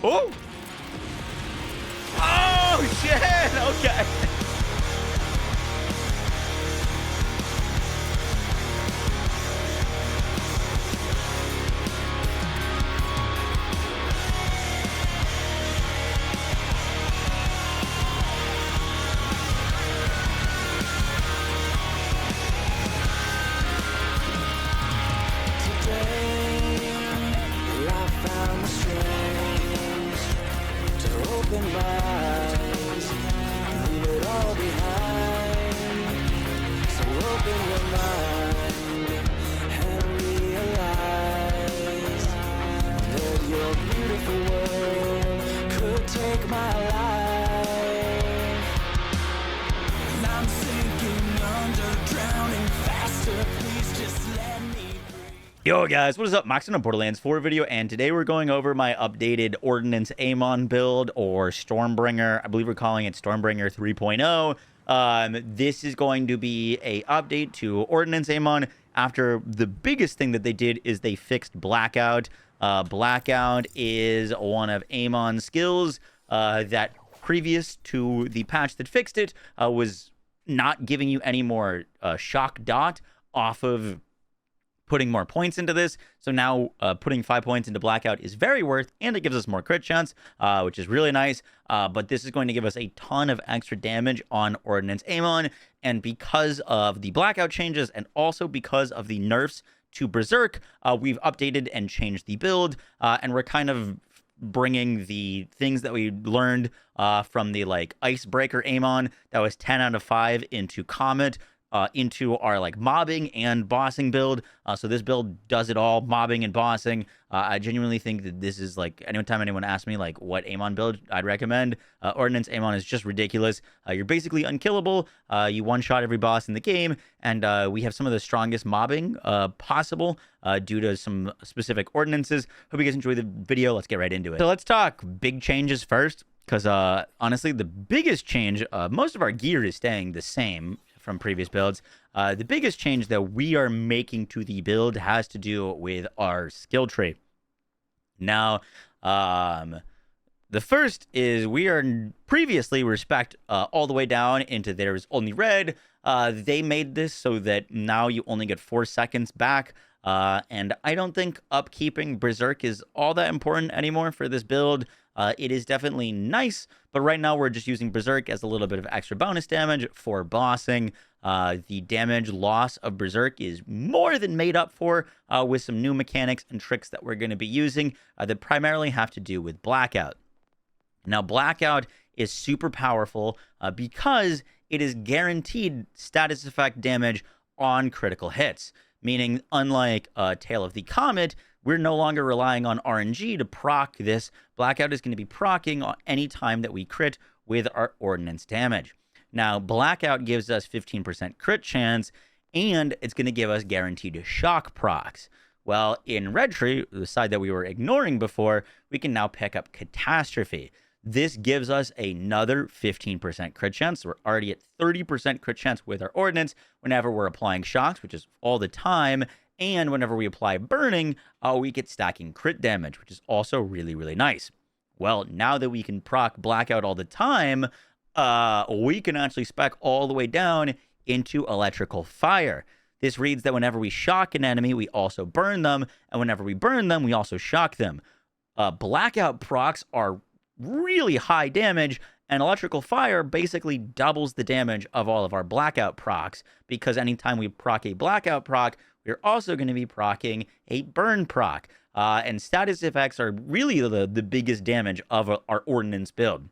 Oh! Oh, shit! Okay. Yo guys, what is up? Max on a Borderlands 4 video, and today we're going over my updated Ordnance Amon build, or Stormbringer. I believe we're calling it Stormbringer 3.0. This is going to be a update to Ordnance Amon after the biggest thing that they did is they fixed Blackout. Blackout is one of Amon's skills that previous to the patch that fixed it was not giving you any more shock dot off of putting more points into this. So now putting 5 points into Blackout is very worth, and it gives us more crit chance, which is really nice. But this is going to give us a ton of extra damage on Ordnance Amon. And because of the Blackout changes, and also because of the nerfs to Berserk, we've updated and changed the build. And we're kind of bringing the things that we learned from the Icebreaker Amon that was 10 out of 5 into Comet, into our mobbing and bossing build. So this build does it all, mobbing and bossing. I genuinely think that this is anytime anyone asks me what Amon build I'd recommend, Ordnance Amon is just ridiculous. You're basically unkillable. You one-shot every boss in the game, and we have some of the strongest mobbing possible due to some specific ordinances. Hope you guys enjoy the video. Let's get right into it. So let's talk big changes first, because honestly, the biggest change, most of our gear is staying the same from previous builds. The biggest change that we are making to the build has to do with our skill tree. Now, the first is we are previously respect all the way down into there's only red. They made this so that now you only get 4 seconds back. And I don't think upkeeping Berserk is all that important anymore for this build. It is definitely nice, but right now we're just using Berserk as a little bit of extra bonus damage for bossing. The damage loss of Berserk is more than made up for with some new mechanics and tricks that we're going to be using that primarily have to do with Blackout. Now, Blackout is super powerful because it is guaranteed status effect damage on critical hits, meaning unlike Tail of the Comet, we're no longer relying on RNG to proc this. Blackout is going to be proccing any time that we crit with our ordnance damage. Now, Blackout gives us 15% crit chance, and it's going to give us guaranteed shock procs. Well, in Red Tree, the side that we were ignoring before, we can now pick up Catastrophe. This gives us another 15% crit chance. So we're already at 30% crit chance with our ordnance whenever we're applying shocks, which is all the time. And whenever we apply burning, we get stacking crit damage, which is also really, really nice. Well, now that we can proc Blackout all the time, we can actually spec all the way down into Electrical Fire. This reads that whenever we shock an enemy, we also burn them. And whenever we burn them, we also shock them. Blackout procs are really high damage, and Electrical Fire basically doubles the damage of all of our Blackout procs, because anytime we proc a Blackout proc, we're also going to be proccing a burn proc. And status effects are really the biggest damage of our ordnance build.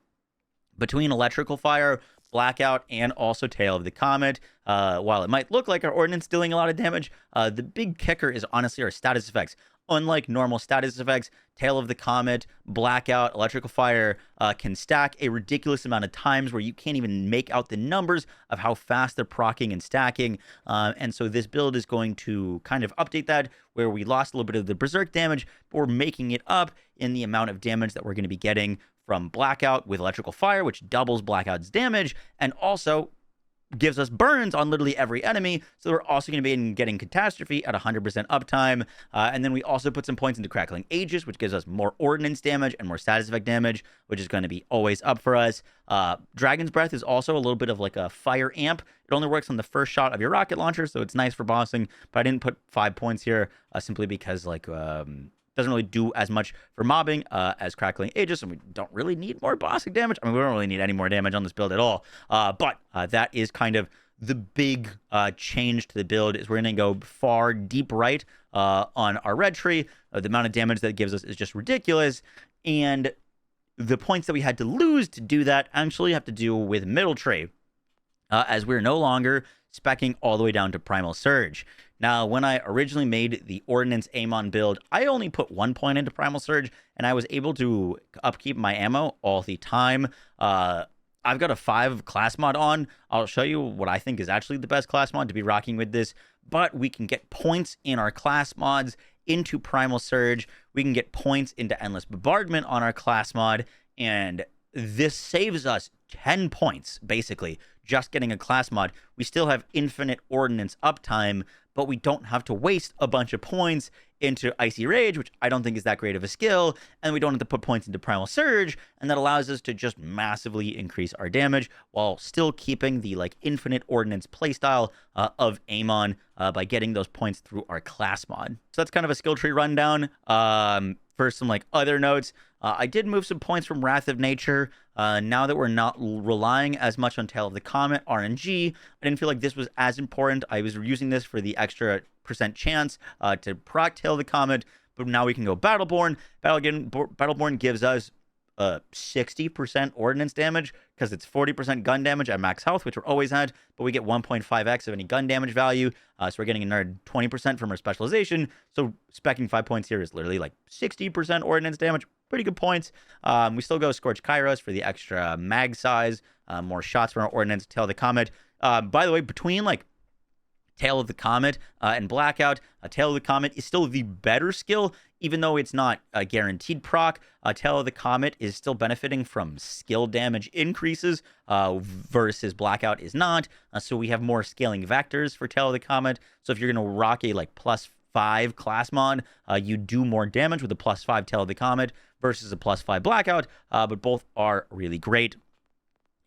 Between Electrical Fire, Blackout, and also Tail of the Comet, while it might look like our ordnance dealing a lot of damage, the big kicker is honestly our status effects. Unlike normal status effects, Tail of the Comet, Blackout, Electrical Fire can stack a ridiculous amount of times where you can't even make out the numbers of how fast they're proccing and stacking. And so this build is going to kind of update that, where we lost a little bit of the Berserk damage, but we're making it up in the amount of damage that we're going to be getting from Blackout with Electrical Fire, which doubles Blackout's damage, and also gives us burns on literally every enemy. So we're also going to be getting Catastrophe at 100% uptime. And then we also put some points into Crackling Aegis, which gives us more ordnance damage and more status effect damage, which is going to be always up for us. Dragon's Breath is also a little bit of like a fire amp. It only works on the first shot of your rocket launcher, so it's nice for bossing. But I didn't put 5 points here simply because like doesn't really do as much for mobbing as Crackling Aegis, and we don't really need more bossing damage. I mean, we don't really need any more damage on this build at all. But that is kind of the big change to the build, is we're going to go far deep right on our red tree. The amount of damage that it gives us is just ridiculous, and the points that we had to lose to do that actually have to do with middle tree, as we're no longer speccing all the way down to Primal Surge. Now, when I originally made the Ordnance Amon build, I only put 1 point into Primal Surge, and I was able to upkeep my ammo all the time. I've got a 5 class mod on. I'll show you what I think is actually the best class mod to be rocking with this, but we can get points in our class mods into Primal Surge. We can get points into Endless Bombardment on our class mod, and this saves us 10 points, basically, just getting a class mod. We still have infinite ordnance uptime, but we don't have to waste a bunch of points into Icy Rage, which I don't think is that great of a skill, and we don't have to put points into Primal Surge, and that allows us to just massively increase our damage while still keeping the like infinite ordnance playstyle of Amon by getting those points through our class mod. So that's kind of a skill tree rundown. For some like other notes, I did move some points from Wrath of Nature. Now that we're not relying as much on Tail of the Comet RNG, I didn't feel like this was as important. I was using this for the extra % chance to proc Tail of the Comet, but now we can go Battleborn. Battleborn gives us 60% ordnance damage because it's 40% gun damage at max health, which we're always at, but we get 1.5x of any gun damage value. So we're getting another 20% from our specialization. So specking 5 points here is literally like 60% ordnance damage. Pretty good points. We still go Scorch Kairos for the extra mag size, more shots from our ordnance. Tail of the Comet. By the way, between like Tail of the Comet and Blackout, Tail of the Comet is still the better skill, even though it's not a guaranteed proc. Tail of the Comet is still benefiting from skill damage increases versus Blackout is not. So we have more scaling vectors for Tail of the Comet. So if you're going to rock a like +5 class mod, you do more damage with a +5 Tail of the Comet versus a +5 Blackout, but both are really great.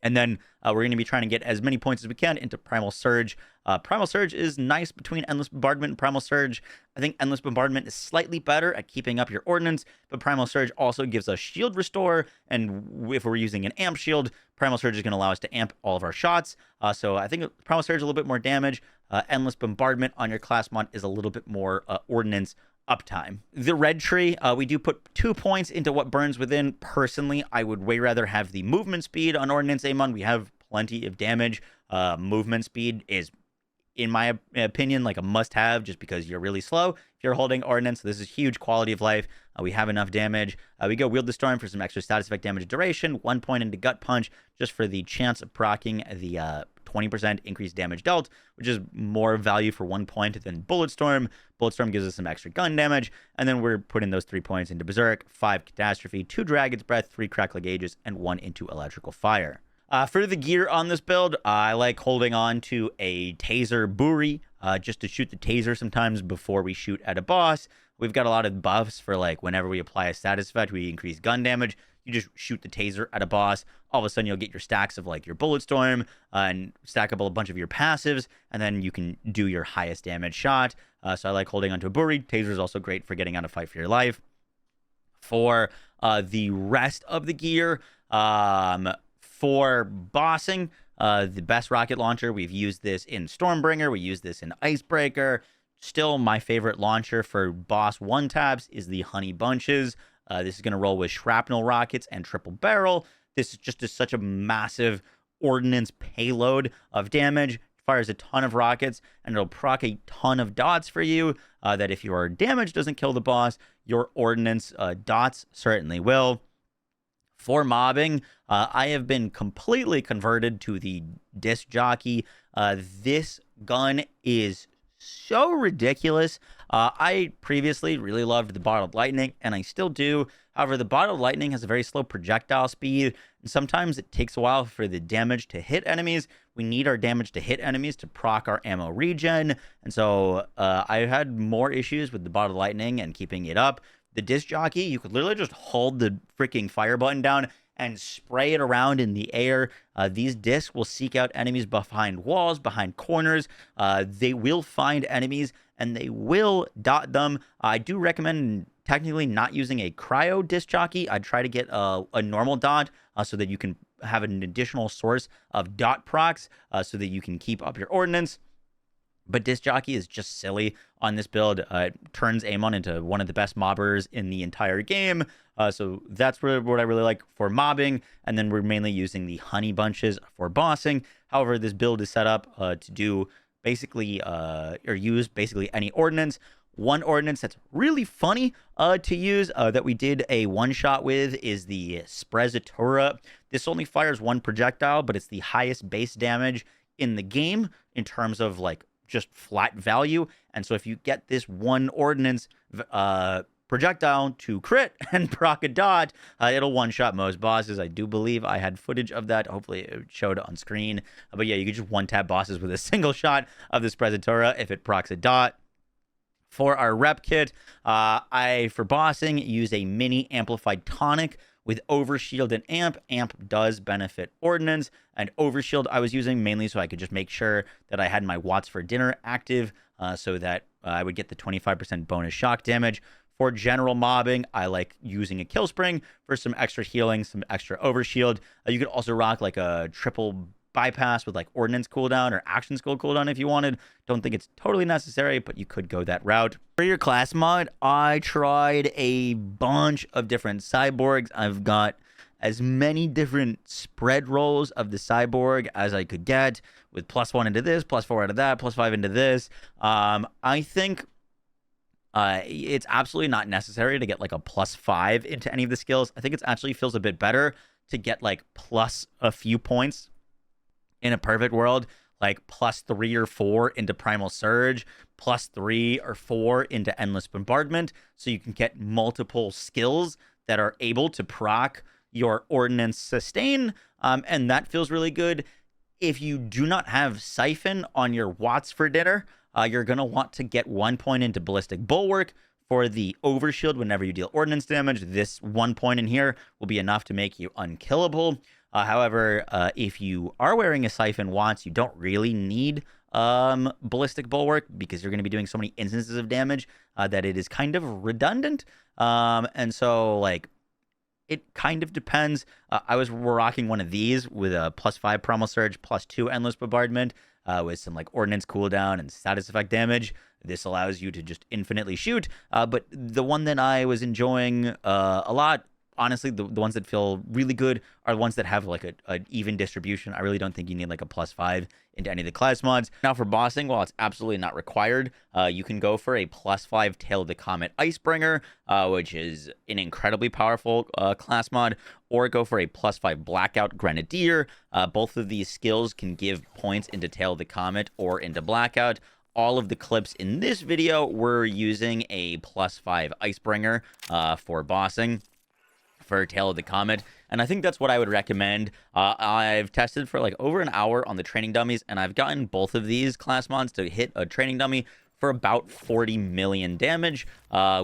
And then we're going to be trying to get as many points as we can into Primal Surge. Primal Surge is nice between Endless Bombardment and Primal Surge. I think Endless Bombardment is slightly better at keeping up your ordnance, but Primal Surge also gives us shield restore, and if we're using an amp shield, Primal Surge is going to allow us to amp all of our shots. So I think Primal Surge is a little bit more damage. Endless Bombardment on your class mod is a little bit more ordnance uptime. The red tree, we do put 2 points into what burns within. Personally, I would way rather have the movement speed on Ordnance Amon. We have plenty of damage. Movement speed is, in my opinion, like a must-have just because you're really slow if you're holding Ordnance. So this is huge quality of life. We have enough damage. We go Wield the Storm for some extra status effect damage duration. 1 point into Gut Punch just for the chance of proccing the 20% increased damage dealt, which is more value for 1 point than Bulletstorm. Bulletstorm gives us some extra gun damage, and then we're putting those 3 points into Berserk, 5 Catastrophe, 2 Dragon's Breath, 3 Crackling Aegis, and 1 into Electrical Fire. For the gear on this build, I like holding on to a Taser Buri just to shoot the Taser sometimes before we shoot at a boss. We've got a lot of buffs for like whenever we apply a status effect, we increase gun damage. You just shoot the Taser at a boss. All of a sudden, you'll get your stacks of like your Bulletstorm and stack up a bunch of your passives, and then you can do your highest damage shot. So I like holding onto a Buri. Taser is also great for getting out a fight for your life. For the rest of the gear, for bossing, the best rocket launcher, we've used this in Stormbringer. We use this in Icebreaker. Still, my favorite launcher for boss one taps is the Honey Bunches. This is going to roll with shrapnel rockets and triple barrel. This is just such a massive ordnance payload of damage. Fires a ton of rockets, and it'll proc a ton of dots for you, that if your damage doesn't kill the boss, your ordnance dots certainly will. For mobbing, I have been completely converted to the disc jockey. This gun is so ridiculous. I previously really loved the Bottled Lightning, and I still do. However, the Bottled Lightning has a very slow projectile speed, And sometimes it takes a while for the damage to hit enemies. We need our damage to hit enemies to proc our ammo regen. And so I had more issues with the bottle lightning and keeping it up. The disc jockey, you could literally just hold the freaking fire button down and spray it around in the air. These discs will seek out enemies behind walls, behind corners. They will find enemies and they will dot them. I do recommend technically not using a cryo disc jockey. I'd try to get a normal dot so that you can have an additional source of dot procs so that you can keep up your ordnance. But disc jockey is just silly on this build. It turns Amon into one of the best mobbers in the entire game. So that's what I really like for mobbing. And then we're mainly using the honey bunches for bossing. However, this build is set up to do basically or use basically any ordnance. One ordnance that's really funny to use that we did a one-shot with is the Specializations. This only fires one projectile, but it's the highest base damage in the game in terms of like just flat value. And so if you get this one ordnance projectile to crit and proc a dot, it'll one-shot most bosses. I do believe I had footage of that. Hopefully it showed on screen. But yeah, you can just one-tap bosses with a single shot of the Specializations if it procs a dot. For our rep kit, I, for bossing, use a mini amplified tonic with overshield and amp. Amp does benefit ordnance, and overshield I was using mainly so I could just make sure that I had my watts for dinner active so that I would get the 25% bonus shock damage. For general mobbing, I like using a kill spring for some extra healing, some extra overshield. You could also rock like a triple bypass with like ordnance cooldown or action skill cooldown if you wanted. Don't think it's totally necessary, but you could go that route. For your class mod, I tried a bunch of different cyborgs. I've got as many different spread rolls of the cyborg as I could get with +1 into this, +4 out of that, +5 into this. I think it's absolutely not necessary to get like a +5 into any of the skills. I think it actually feels a bit better to get like plus a few points in a perfect world, like +3 or 4 into Primal Surge, +3 or 4 into Endless Bombardment, so you can get multiple skills that are able to proc your Ordnance Sustain, and that feels really good. If you do not have Siphon on your Watts for dinner, you're going to want to get 1 point into Ballistic Bulwark for the Overshield whenever you deal Ordnance damage. This 1 point in here will be enough to make you unkillable. However, if you are wearing a Siphon Watts, you don't really need Ballistic Bulwark because you're going to be doing so many instances of damage that it is kind of redundant. And so, like, it kind of depends. I was rocking one of these with a +5 Primal Surge, +2 Endless Bombardment with some, like, Ordnance cooldown and status effect damage. This allows you to just infinitely shoot. But the one that I was enjoying a lot, honestly, the ones that feel really good are the ones that have like an even distribution. I really don't think you need like a +5 into any of the class mods. Now for bossing, while it's absolutely not required, you can go for a +5 Tail of the Comet Icebreaker, which is an incredibly powerful class mod, or go for a +5 Blackout Grenadier. Both of these skills can give points into Tail of the Comet or into Blackout. All of the clips in this video were using a +5 Icebreaker for bossing for Tail of the Comet, and I think that's what I would recommend. I've tested for like over an hour on the training dummies, and I've gotten both of these class mods to hit a training dummy for about 40 million damage,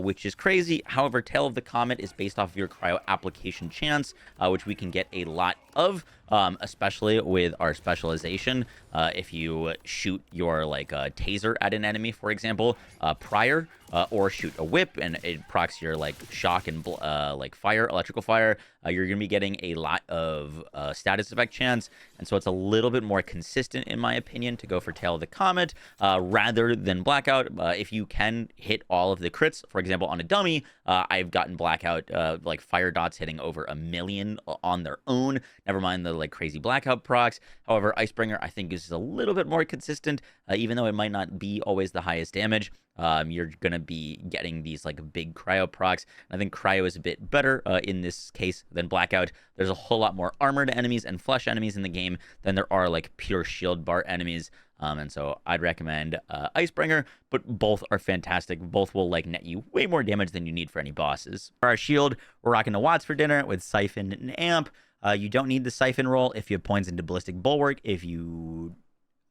which is crazy. However, Tail of the Comet is based off of your cryo application chance, which we can get a lot of, especially with our specialization. If you shoot your like taser at an enemy, for example, prior, or shoot a whip and it procs your like shock and like fire, electrical fire, you're gonna be getting a lot of status effect chance, and so it's a little bit more consistent, in my opinion, to go for Tail of the Comet rather than Blackout. If you can hit all of the crits, for example, on a dummy, I've gotten Blackout like fire dots hitting over 1 million on their own. Never mind the like crazy Blackout procs. However, Icebreaker I think is a little bit more consistent, even though it might not be always the highest damage. You're gonna be getting these like big cryo procs. I think cryo is a bit better in this case than Blackout. There's a whole lot more armored enemies and flesh enemies in the game than there are like pure shield bar enemies. And so I'd recommend Icebreaker, but both are fantastic. Both will like net you way more damage than you need for any bosses. For our shield, we're rocking the Watts for dinner with Siphon and Amp. You don't need the siphon roll if you have points into ballistic bulwark. If you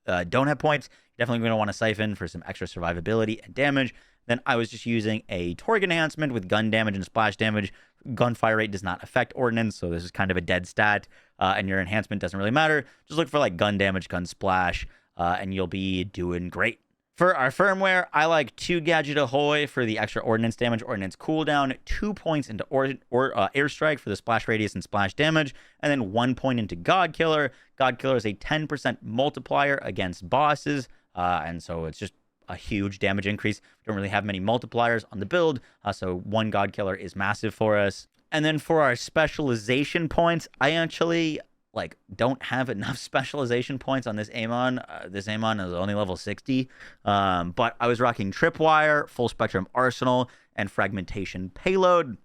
don't have points, you're definitely going to want to siphon for some extra survivability and damage. Then I was just using a Torg enhancement with gun damage and splash damage. Gunfire rate does not affect ordnance, so this is kind of a dead stat, and your enhancement doesn't really matter. Just look for like gun damage, gun splash, and you'll be doing great. For our firmware, I like 2 Gadget Ahoy for the extra ordnance damage, ordnance cooldown, 2 points into airstrike for the splash radius and splash damage, and then 1 point into God Killer. God Killer is a 10% multiplier against bosses, and so it's just a huge damage increase. We don't really have many multipliers on the build, so 1 God Killer is massive for us. And then for our specialization points, I actually don't have enough specialization points on this Amon. This Amon is only level 60, but I was rocking Tripwire, Full Spectrum Arsenal, and Fragmentation Payload.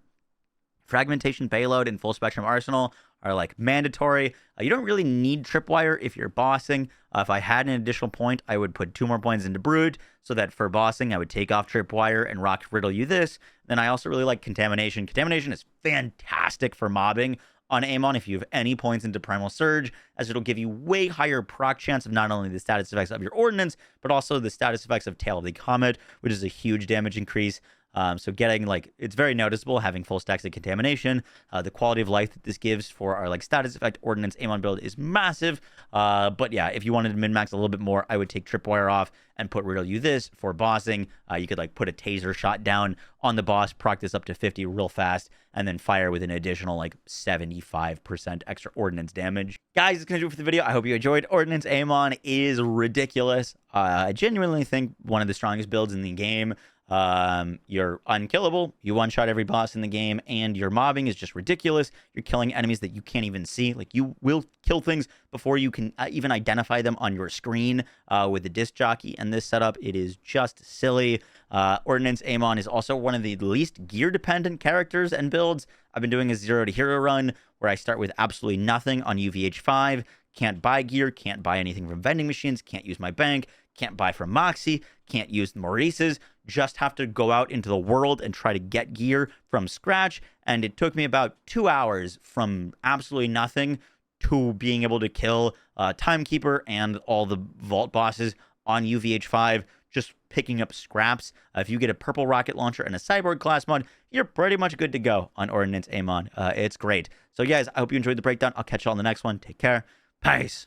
Fragmentation Payload and Full Spectrum Arsenal are like mandatory. You don't really need Tripwire if you're bossing. If I had an additional point, I would put 2 more points into Brood, so that for bossing, I would take off Tripwire and rock Riddle You This. Then I also really like Contamination. Contamination is fantastic for mobbing on Amon if you have any points into Primal Surge, as it'll give you way higher proc chance of not only the status effects of your ordnance, but also the status effects of Tail of the Comet, which is a huge damage increase. So getting it's very noticeable having full stacks of Contamination. The quality of life that this gives for our status effect ordnance Amon build is massive. But yeah, if you wanted to min-max a little bit more, I would take Tripwire off and put Riddle You This for bossing. You could put a taser shot down on the boss, proc this up to 50 real fast, and then fire with an additional 75% extra ordnance damage. Guys, it's gonna do it for the video. I hope you enjoyed. Ordnance Amon is ridiculous. I genuinely think one of the strongest builds in the game. You're unkillable, you one-shot every boss in the game, and your mobbing is just ridiculous. You're killing enemies that you can't even see. You will kill things before you can even identify them on your screen with the disc jockey. And this setup, it is just silly. Ordnance Amon is also one of the least gear-dependent characters and builds. I've been doing a 0 to hero run where I start with absolutely nothing on UVH5. Can't buy gear, can't buy anything from vending machines, can't use my bank, can't buy from Moxie, can't use Maurice's, just have to go out into the world and try to get gear from scratch. And it took me about 2 hours from absolutely nothing to being able to kill Timekeeper and all the vault bosses on UVH5, just picking up scraps. If you get a purple rocket launcher and a cyborg class mod, you're pretty much good to go on Ordnance Amon. It's great. So guys, I hope you enjoyed the breakdown. I'll catch you all on the next one. Take care. Peace.